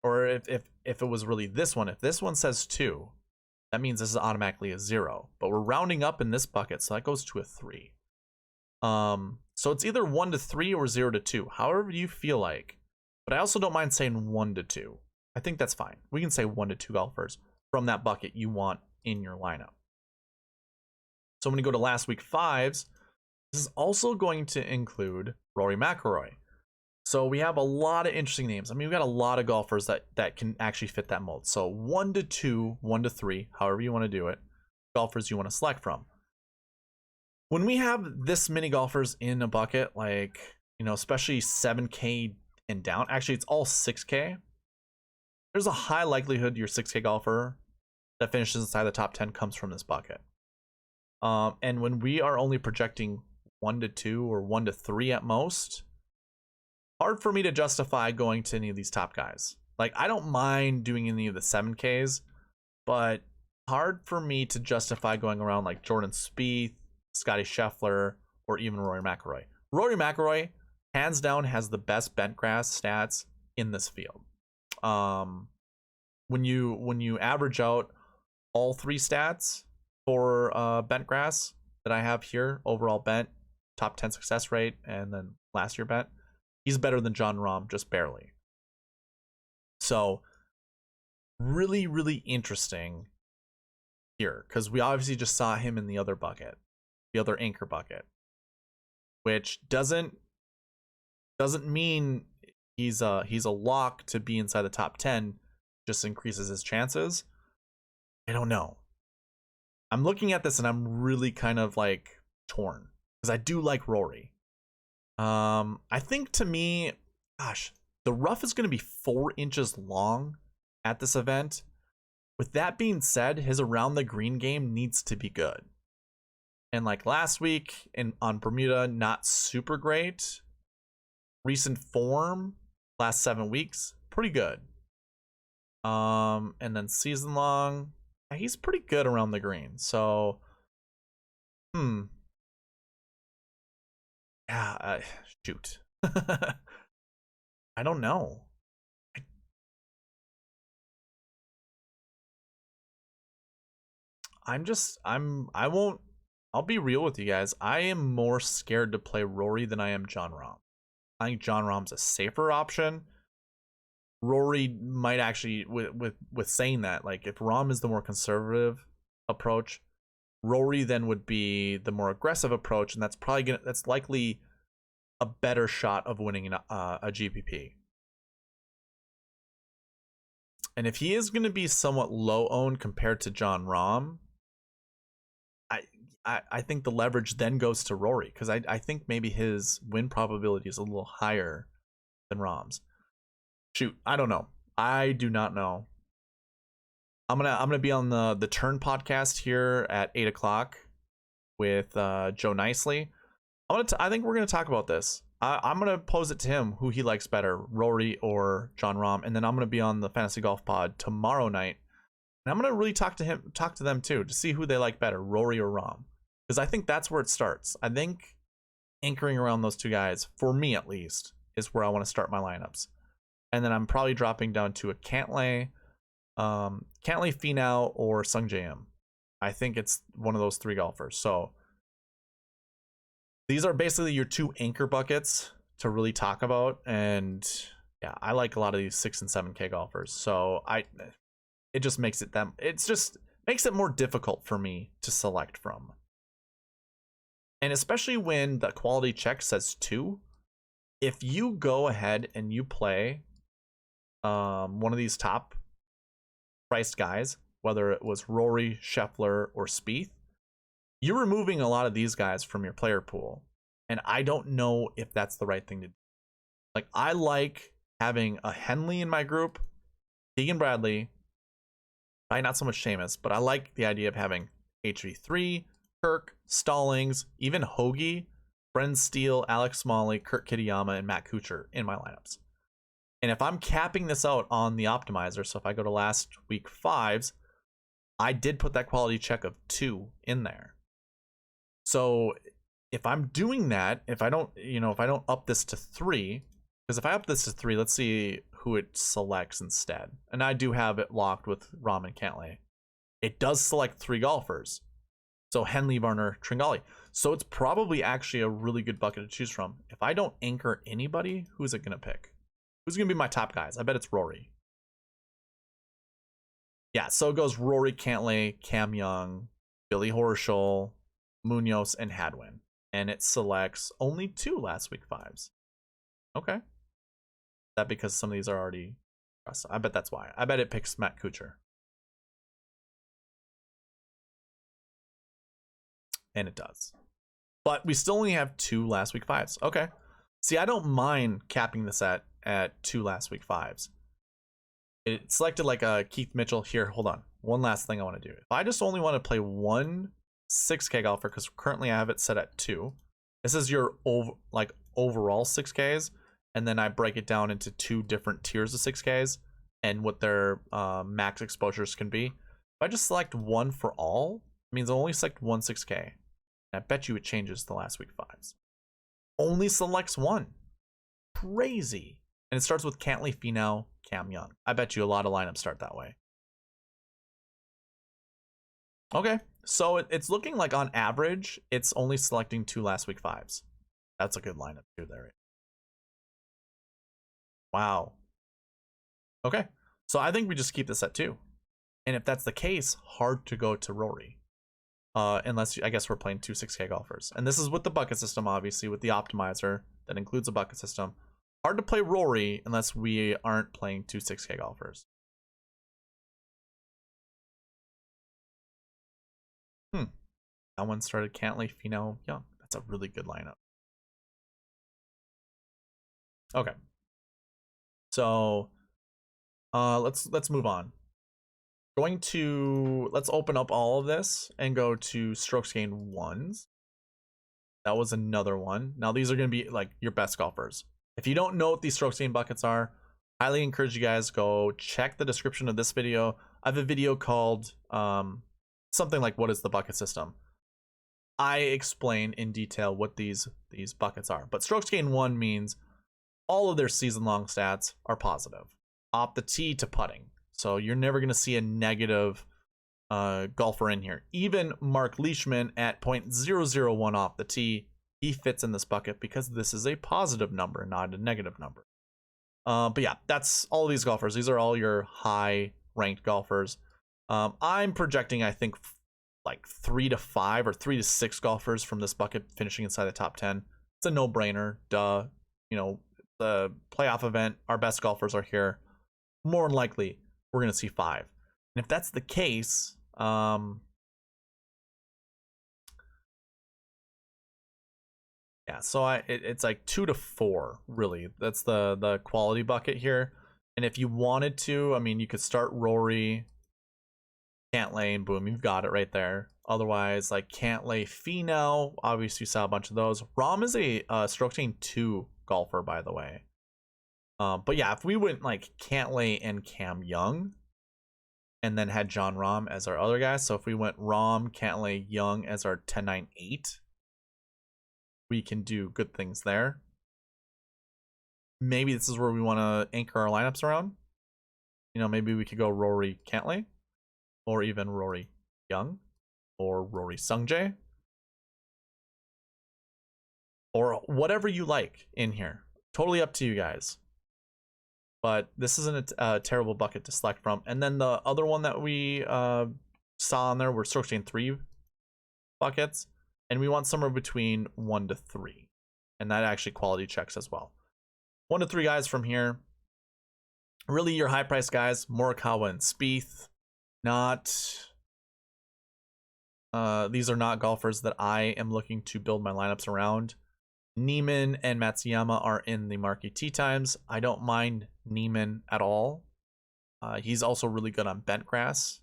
or if it was really this one, if this one says 2, that means this is automatically a 0. But we're rounding up in this bucket, so that goes to a 3. So it's either 1 to 3 or 0 to 2, however you feel like. But I also don't mind saying 1 to 2. I think that's fine. We can say 1 to 2 golfers from that bucket you want in your lineup. So when you go to last week fives, this is also going to include Rory McIlroy. So we have a lot of interesting names. I mean, we've got a lot of golfers that can actually fit that mold. So 1 to 2, 1 to 3, however you want to do it, golfers you want to select from. When we have this many golfers in a bucket, like, you know, especially 7K and down, actually it's all 6K, there's a high likelihood your 6K golfer that finishes inside the top 10 comes from this bucket. And when we are only projecting 1 to 2 or 1 to 3 at most, hard for me to justify going to any of these top guys. Like, I don't mind doing any of the 7Ks, but hard for me to justify going around like Jordan Spieth, Scotty Scheffler, or even Rory McIlroy. Rory McIlroy, hands down, has the best bent grass stats in this field. When you average out all 3 stats for bent grass that I have here, overall bent, top 10 success rate, and then last year bent, he's better than Jon Rahm, just barely. So really, really interesting here, because we obviously just saw him in the other bucket, the other anchor bucket, which doesn't mean he's a lock to be inside the top 10, just increases his chances. I don't know. I'm looking at this and I'm really kind of like torn, because I do like Rory. I think, to me, gosh, the rough is going to be 4 inches long at this event. With that being said, his around the green game needs to be good. And like last week on Bermuda, not super great. Recent form, last 7 weeks, pretty good. And then season long, he's pretty good around the green. So, yeah, shoot. I don't know. I'll be real with you guys. I am more scared to play Rory than I am Jon Rahm. I think Jon Rahm's a safer option. Rory might actually, with saying that, like, if Rahm is the more conservative approach, Rory then would be the more aggressive approach, and that's likely a better shot of winning a GPP. And if he is going to be somewhat low owned compared to Jon Rahm, I think the leverage then goes to Rory, because I think maybe his win probability is a little higher than Rahm's. Shoot, I don't know. I do not know. I'm gonna be on the Turn podcast here at 8 o'clock with Joe Nicely. I think we're gonna talk about this. I'm gonna pose it to him who he likes better, Rory or Jon Rahm, and then I'm gonna be on the Fantasy Golf Pod tomorrow night, and I'm gonna really talk to them too, to see who they like better, Rory or Rahm, because I think that's where it starts. I think anchoring around those two guys, for me at least, is where I want to start my lineups. And then I'm probably dropping down to a Cantlay, Finau, or Sung J M. I think it's one of those 3 golfers. So these are basically your 2 anchor buckets to really talk about. And yeah, I like a lot of these 6 and 7K golfers. So it just makes it more difficult for me to select from. And especially when the quality check says 2, if you go ahead and you play one of these top priced guys, whether it was Rory, Scheffler, or Spieth, you're removing a lot of these guys from your player pool. And I don't know if that's the right thing to do. Like, I like having a Henley in my group, Keegan Bradley, Probably not so much Seamus, but I like the idea of having HV3, Kirk, Stallings, even Hoagie, Bren Steele, Alex Smalley, Kurt Kitayama, and Matt Kuchar in my lineups. And if I'm capping this out on the optimizer, so if I go to last week 5s, I did put that quality check of 2 in there. So if I'm doing that, if I don't up this to 3, because if I up this to 3, let's see who it selects instead. And I do have it locked with Rom and Cantlay. It does select 3 golfers. So Henley, Varner, Tringali. So it's probably actually a really good bucket to choose from. If I don't anchor anybody, who's it going to pick? Who's going to be my top guys? I bet it's Rory. Yeah, so it goes Rory, Cantlay, Cam Young, Billy Horschel, Munoz, and Hadwin. And it selects only 2 last week 5s. Okay. That because some of these are already... I bet that's why. I bet it picks Matt Kuchar. And it does. But we still only have 2 last week 5s. Okay. See, I don't mind capping this at 2 last week 5s. It selected like a Keith Mitchell. Here, hold on. One last thing I want to do. If I just only want to play one 6K golfer, because currently I have it set at 2. This is your overall 6Ks, and then I break it down into 2 different tiers of 6Ks and what their max exposures can be. If I just select 1 for all, it means I'll only select 1 6K. I bet you it changes the last week 5s. Only selects 1. Crazy. And it starts with Cantlay, Finau, Cam Young. I bet you a lot of lineups start that way. Okay, so it's looking like on average, it's only selecting 2 last week 5s. That's a good lineup too there. Wow. Okay, so I think we just keep this at 2. And if that's the case, hard to go to Rory. Unless, I guess we're playing 2 6K golfers. And this is with the bucket system, obviously, with the optimizer that includes a bucket system. Hard to play Rory unless we aren't playing 2 6K golfers. That one started Cantlay, Finau, Young. That's a really good lineup. Okay. So let's move on. Let's open up all of this and go to strokes gained 1s. That was another one. Now these are going to be like your best golfers. If you don't know what these strokes gained buckets are, highly encourage you guys go check the description of this video. I have a video called something like what is the bucket system. I explain in detail what these buckets are. But strokes gained 1 means all of their season-long stats are positive. Off the tee to putting. So you're never going to see a negative golfer in here. Even Mark Leishman at .001 off the tee, he fits in this bucket because this is a positive number, not a negative number. But yeah, that's all of these golfers. These are all your high-ranked golfers. I'm projecting, I think, like 3 to 5 or 3 to 6 golfers from this bucket finishing inside the top 10. It's a no-brainer. Duh. You know, the playoff event, our best golfers are here. More than likely, we're going to see 5. And if that's the case, yeah, so it's like 2 to 4, really. That's the quality bucket here. And if you wanted to, I mean, you could start Rory, Cantlay, and boom, you've got it right there. Otherwise, like Cantlay, Finau, obviously you saw a bunch of those. Rom is a stroke chain 2 golfer, by the way. But yeah, if we went like Cantlay and Cam Young, and then had John Rahm as our other guys, so if we went Rahm, Cantlay, Young as our 10-9-8, we can do good things there. Maybe this is where we want to anchor our lineups around. You know, maybe we could go Rory, Cantlay, or even Rory, Young, or Rory, Sungjae, or whatever you like in here. Totally up to you guys. But this isn't a terrible bucket to select from. And then the other one that we saw on there were stroke chain 3 buckets. And we want somewhere between 1 to 3. And that actually quality checks as well. 1 to 3 guys from here. Really your high price guys, Morikawa and Spieth. These are not golfers that I am looking to build my lineups around. Neiman and Matsuyama are in the Marquee tee times. I don't mind Neiman at all. He's also really good on bent grass.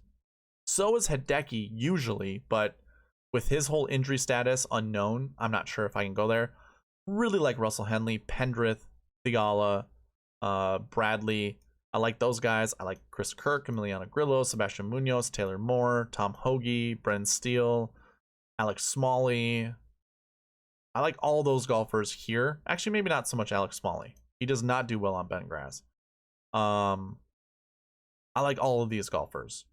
So is Hideki usually, but with his whole injury status unknown, I'm not sure if I can go there. Really like Russell Henley, Pendrith, Thigala, Bradley. I like those guys. I like Chris Kirk, Emiliano Grillo, Sebastian Munoz, Taylor Moore, Tom Hoagie, Bren Steele, Alex Smalley. I like all those golfers here. Actually, maybe not so much Alex Smalley. He does not do well on bent grass. I like all of these golfers.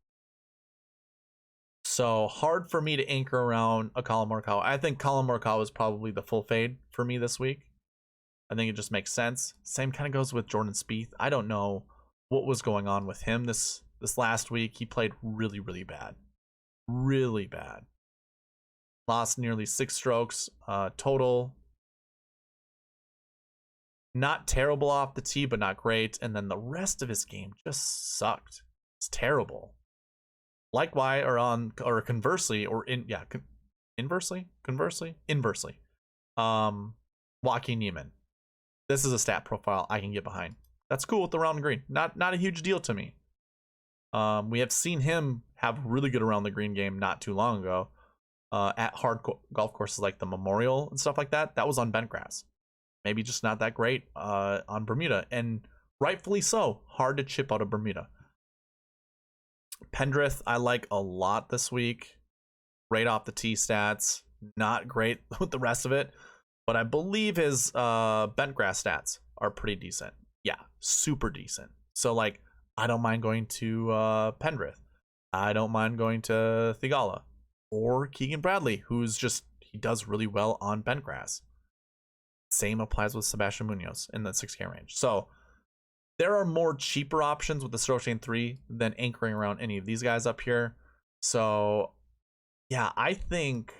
So hard for me to anchor around a Colin Morikawa. I think Colin Morikawa is probably the full fade for me this week. I think it just makes sense. Same kind of goes with Jordan Spieth. I don't know what was going on with him this last week. He played really, really bad. Really bad. Lost nearly 6 strokes total. Not terrible off the tee, but not great. And then the rest of his game just sucked. It's terrible. Likewise, or conversely, inversely. Joaquin Niemann. This is a stat profile I can get behind. That's cool with the round and green. Not a huge deal to me. We have seen him have really good around the green game not too long ago. At hard golf courses like the Memorial and stuff like that. That was on bent grass. Maybe just not that great on Bermuda, and rightfully so. Hard to chip out of Bermuda. Pendrith, I like a lot this week. Right off the tee stats. Not great with the rest of it. But I believe his bent grass stats are pretty decent. Yeah, super decent. So, like, I don't mind going to Pendrith. I don't mind going to Thigala. Or Keegan Bradley, he does really well on bent grass. Same applies with Sebastian Munoz in the 6K range. So, there are more cheaper options with the Stroke Chain 3 than anchoring around any of these guys up here. So, yeah, I think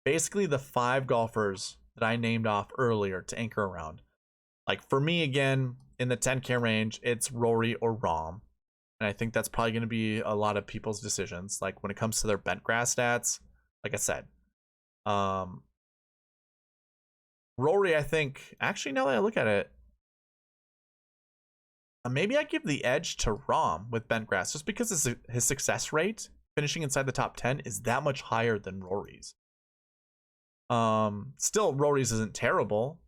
basically the 5 golfers that I named off earlier to anchor around. Like, for me, again, in the 10K range, it's Rory or Rahm. And I think that's probably going to be a lot of people's decisions. Like, when it comes to their bent grass stats, like I said. Rory, I think, actually, now that I look at it, maybe I give the edge to Rahm with bent grass, just because his success rate finishing inside the top 10 is that much higher than Rory's. Still, Rory's isn't terrible,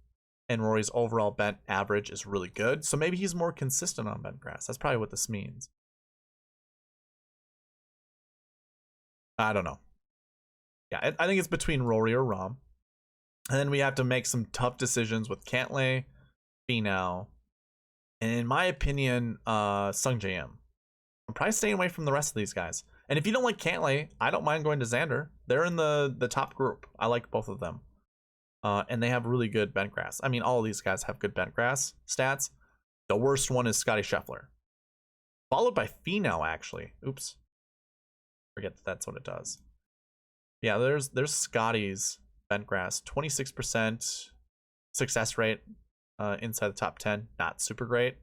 and Rory's overall bent average is really good. So maybe he's more consistent on bent grass. That's probably what this means. I don't know. Yeah, I think it's between Rory or Rahm. And then we have to make some tough decisions with Cantlay, Finau, and in my opinion, Sungjae Im. I'm probably staying away from the rest of these guys. And if you don't like Cantlay, I don't mind going to Xander. They're in the top group. I like both of them. And they have really good bent grass. I mean, all of these guys have good bent grass stats. The worst one is Scotty Scheffler. Followed by Finau, actually. Oops. Forget that's what it does. Yeah, there's Scotty's bent grass. 26% success rate inside the top 10. Not super great.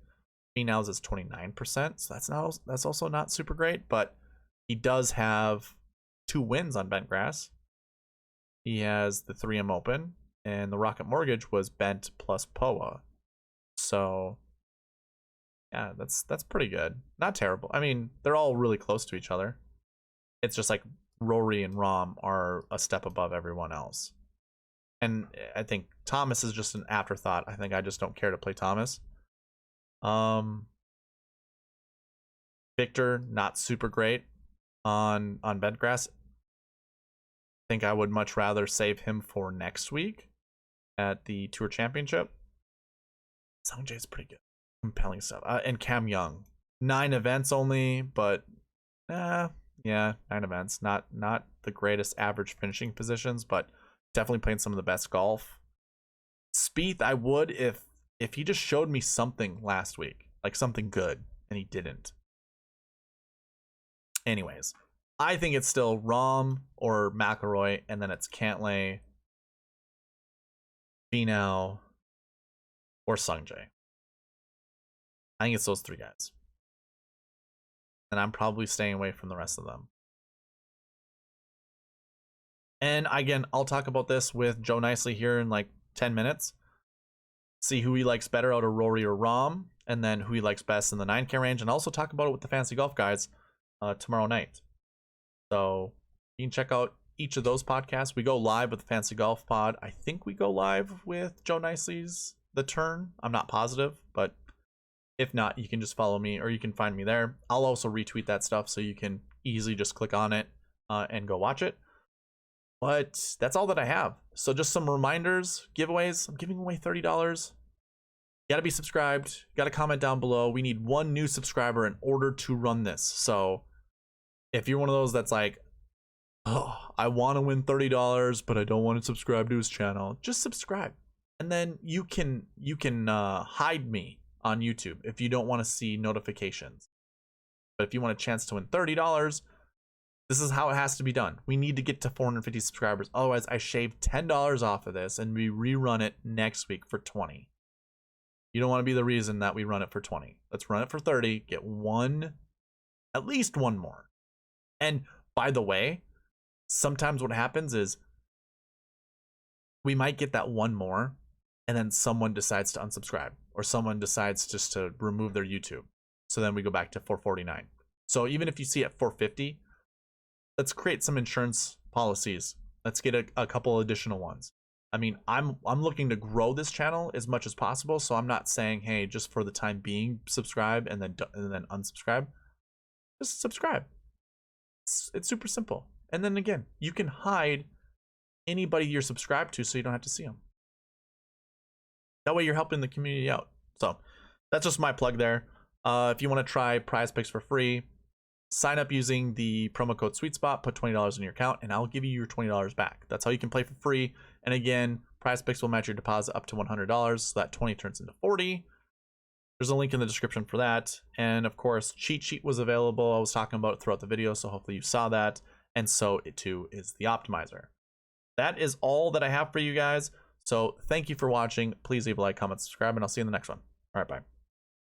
Finau's is 29%. So that's also not super great, but he does have 2 wins on bent grass. He has the 3M Open, and the Rocket Mortgage was bent plus POA. So yeah, that's pretty good. Not terrible. I mean, they're all really close to each other. It's just like Rory and Rahm are a step above everyone else. And I think Thomas is just an afterthought. I think I just don't care to play Thomas. Victor, not super great on bent grass. I think I would much rather save him for next week at the Tour Championship. Sungjae's pretty good. Compelling stuff. And Cam Young. 9 events only, but yeah, 9 events. Not the greatest average finishing positions, but definitely playing some of the best golf. Spieth, I would if he just showed me something last week, like something good, and he didn't. Anyways, I think it's still Rahm or McIlroy, and then it's Cantlay, Finau, or Sungjae. I think it's those 3 guys. And I'm probably staying away from the rest of them. And again, I'll talk about this with Joe Nicely here in like 10 minutes. See who he likes better out of Rory or Rahm, and then who he likes best in the 9K range, and also talk about it with the Fantasy Golf guys tomorrow night. So you can check out each of those podcasts. We go live with the Fantasy Golf Pod. I think we go live with Joe Nicely's The Turn. I'm not positive, but if not, you can just follow me or you can find me there. I'll also retweet that stuff so you can easily just click on it and go watch it. But that's all that I have. So just some reminders, giveaways. I'm giving away $30. You gotta be subscribed. You gotta comment down below. We need 1 new subscriber in order to run this. So if you're one of those that's like, oh, I want to win $30, but I don't want to subscribe to his channel, just subscribe. And then you can hide me on YouTube if you don't want to see notifications. But if you want a chance to win $30, this is how it has to be done. We need to get to 450 subscribers. Otherwise, I shave $10 off of this and we rerun it next week for 20. You don't want to be the reason that we run it for 20. Let's run it for 30, get at least one more. And by the way, sometimes what happens is we might get that one more and then someone decides to unsubscribe or someone decides just to remove their YouTube. So then we go back to 449. So even if you see at 450, let's create some insurance policies. Let's get a couple additional ones. I mean, I'm looking to grow this channel as much as possible. So I'm not saying, hey, just for the time being, subscribe and then unsubscribe. Just subscribe. It's super simple. And then again, you can hide anybody you're subscribed to so you don't have to see them. That way you're helping the community out. So that's just my plug there. If you want to try Prize Picks for free, sign up using the promo code SweetSpot, put $20 in your account, and I'll give you your $20 back. That's how you can play for free. And again, Prize Picks will match your deposit up to $100, so that 20 turns into 40. There's a link in the description for that. And of course, cheat sheet was available. I was talking about it throughout the video, so hopefully you saw that. And so it too is the optimizer. That is all that I have for you guys. So thank you for watching. Please leave a like, comment, subscribe, and I'll see you in the next one. All right, bye.